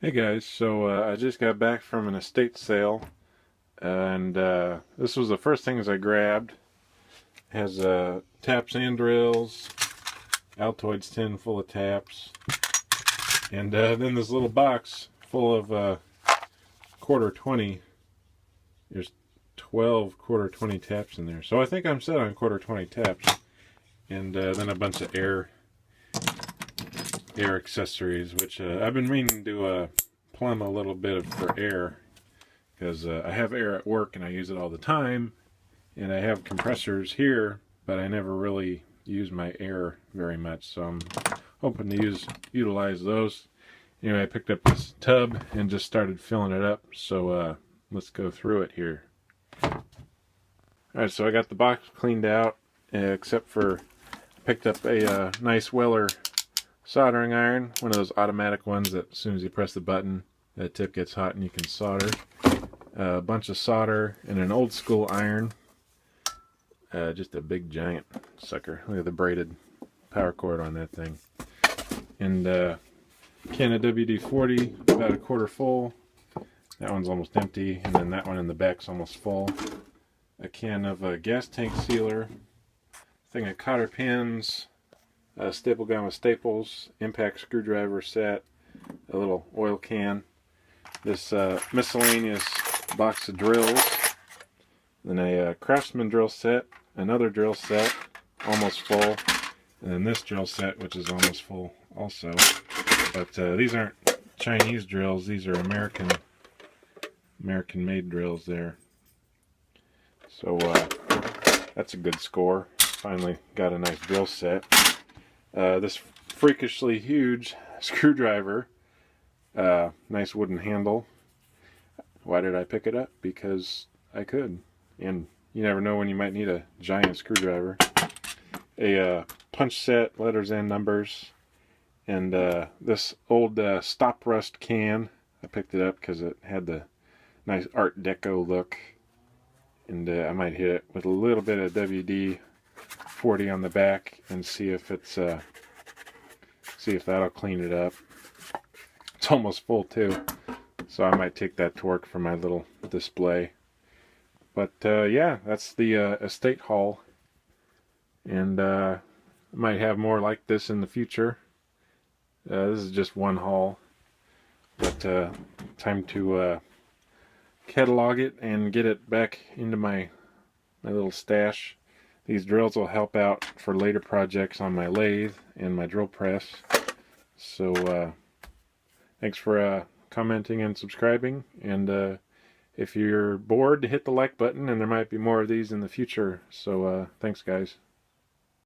Hey guys, so I just got back from an estate sale, and this was the first things I grabbed. It has taps and drills, Altoids tin full of taps, and then this little box full of quarter 20. There's 12 quarter 20 taps in there, so I think I'm set on quarter 20 taps, and then a bunch of air accessories, which I've been meaning to plumb a little bit for air. Because I have air at work and I use it all the time, and I have compressors here, but I never really use my air very much, so I'm hoping to utilize those. Anyway, I picked up this tub and just started filling it up, so let's go through it here. Alright, so I got the box cleaned out, except for I picked up a nice Weller soldering iron, one of those automatic ones that as soon as you press the button, the tip gets hot and you can solder. A bunch of solder and an old school iron. Just a big giant sucker. Look at the braided power cord on that thing. And can of WD-40, about a quarter full. That one's almost empty, and then that one in the back's almost full. A can of gas tank sealer. Thing of cotter pins. A staple gun with staples. Impact screwdriver set. A little oil can. This miscellaneous box of drills, then a Craftsman drill set, another drill set, almost full, and then this drill set, which is almost full also. But these aren't Chinese drills; these are American-made drills there. So that's a good score. Finally got a nice drill set. This freakishly huge screwdriver, nice wooden handle. Why did I pick it up? Because I could. And you never know when you might need a giant screwdriver. A punch set, letters and numbers. And this old Stop Rust can. I picked it up because it had the nice Art Deco look. And I might hit it with a little bit of WD-40 on the back and see if that'll clean it up. It's almost full too. So I might take that to work for my little display. But yeah, that's the estate haul. And I might have more like this in the future. This is just one haul. But time to catalog it and get it back into my little stash. These drills will help out for later projects on my lathe and my drill press. So thanks for commenting and subscribing, and if you're bored, hit the like button, and there might be more of these in the future. So thanks guys.